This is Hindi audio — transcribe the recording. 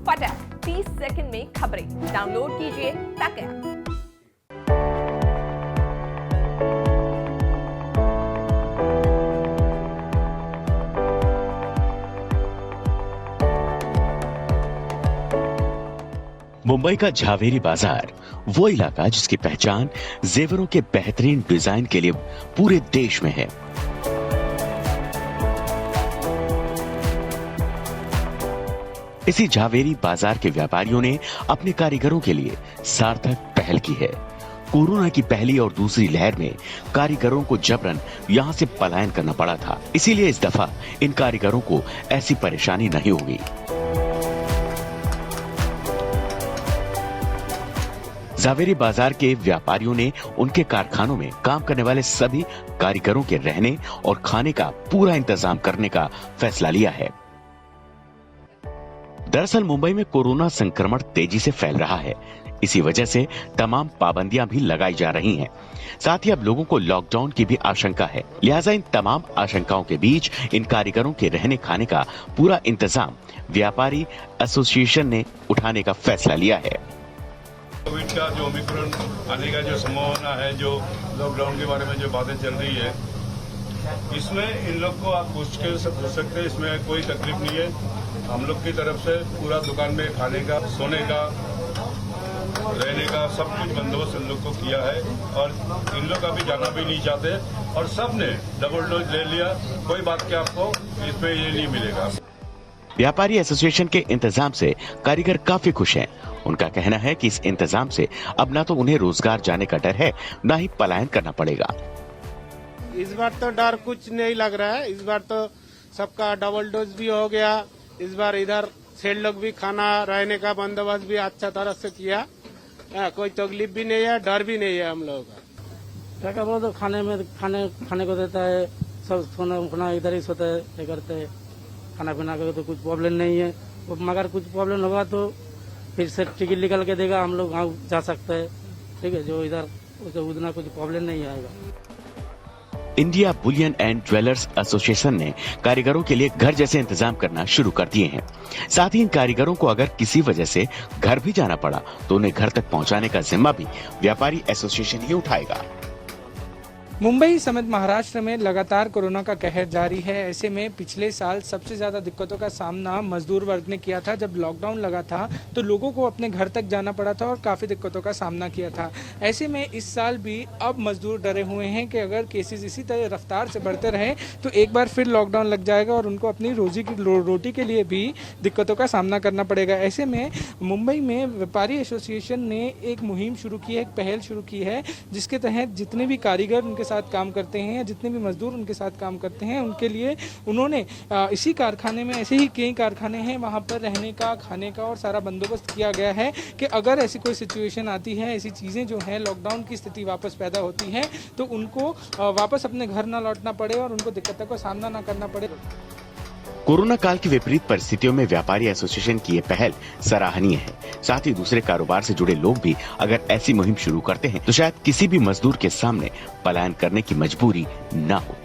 फटाक 30 सेकंड में खबरें डाउनलोड कीजिए तक ऐप। मुंबई का झावेरी बाजार वो इलाका जिसकी पहचान जेवरों के बेहतरीन डिजाइन के लिए पूरे देश में है। इसी झावेरी बाजार के व्यापारियों ने अपने कारीगरों के लिए सार्थक पहल की है। कोरोना की पहली और दूसरी लहर में कारीगरों को जबरन यहां से पलायन करना पड़ा था, इसीलिए इस दफा इन कारीगरों को ऐसी परेशानी नहीं होगी। झावेरी बाजार के व्यापारियों ने उनके कारखानों में काम करने वाले सभी कारीगरों के रहने और खाने का पूरा इंतजाम करने का फैसला लिया है। दरअसल मुंबई में कोरोना संक्रमण तेजी से फैल रहा है, इसी वजह से तमाम पाबंदियां भी लगाई जा रही हैं। साथ ही अब लोगों को लॉकडाउन की भी आशंका है, लिहाजा इन तमाम आशंकाओं के बीच इन कारीगरों के रहने खाने का पूरा इंतजाम व्यापारी एसोसिएशन ने उठाने का फैसला लिया है। कोविड का जो ओमिक्रॉन आने का जो संभावना है, जो लॉकडाउन के बारे में जो बातें चल रही है, इसमें इन लोग को आप पूछ सकते हैं, इसमें कोई तकलीफ नहीं है। हम लोग की तरफ से पूरा दुकान में खाने का, सोने का, रहने का सब कुछ बंदोबस्त इन लोग को किया है और इन लोग अभी जाना भी नहीं चाहते और सब ने डबल डोज ले लिया। कोई बात क्या आपको इसमें ये नहीं मिलेगा। व्यापारी एसोसिएशन के इंतजाम से कारीगर काफी खुश हैं। उनका कहना है कि इस इंतजाम से अब ना तो उन्हें रोजगार जाने का डर है, ना ही पलायन करना पड़ेगा। इस बार तो डर कुछ नहीं लग रहा है। इस बार तो सबका डबल डोज भी हो गया। इस बार इधर सेठ लोग भी खाना रहने का बंदोबस्त भी अच्छा तरह से किया। कोई तकलीफ भी नहीं है, डर भी नहीं है हम लोगों का। क्या बोलो तो खाने को देता है, सब सोना इधर ही सोते है करते है, खाना पीना का तो कुछ प्रॉब्लम नहीं है। मगर कुछ प्रॉब्लम होगा तो फिर से टिकट निकल के देगा, हम लोग गाँव जा सकते हैं। ठीक है, जो इधर उतना कुछ प्रॉब्लम नहीं आएगा। India Boolean and jewellers association ने कारीगरों के लिए घर जैसे इंतजाम करना शुरू कर दिए हैं। साथ ही इन कारीगरों को अगर किसी वजह से घर भी जाना पड़ा तो उन्हें घर तक पहुंचाने का जिम्मा भी व्यापारी एसोसिएशन ही उठाएगा। मुंबई समेत महाराष्ट्र में लगातार कोरोना का कहर जारी है। ऐसे में पिछले साल सबसे ज्यादा दिक्कतों का सामना मजदूर वर्ग ने किया था। जब लॉकडाउन लगा था तो लोगों को अपने घर तक जाना पड़ा था और काफी दिक्कतों का सामना किया था। ऐसे में इस साल भी अब मजदूर डरे हुए हैं कि अगर केसेस इसी तरह रफ्तार से बढ़ते रहे तो एक बार फिर लॉकडाउन लग जाएगा और उनको अपनी रोटी के लिए भी दिक्कतों का सामना करना पड़ेगा। ऐसे में मुंबई में व्यापारी एसोसिएशन ने एक मुहिम शुरू की है, एक पहल शुरू की है, जिसके तहत जितने भी कारीगर उनके साथ काम करते हैं या जितने भी मजदूर उनके साथ काम करते हैं, उनके लिए उन्होंने इसी कारखाने में, ऐसे ही कई कारखाने हैं, वहां पर रहने का, खाने का और सारा बंदोबस्त किया गया है कि अगर ऐसी कोई सिचुएशन आती है, ऐसी चीज़ें जो हैं, लॉकडाउन की स्थिति वापस पैदा होती है तो उनको वापस अपने घर ना लौटना पड़े और उनको दिक्कतों का सामना ना करना पड़े। कोरोना काल की विपरीत परिस्थितियों में व्यापारी एसोसिएशन की ये पहल सराहनीय है। साथ ही दूसरे कारोबार से जुड़े लोग भी अगर ऐसी मुहिम शुरू करते हैं तो शायद किसी भी मजदूर के सामने पलायन करने की मजबूरी न हो।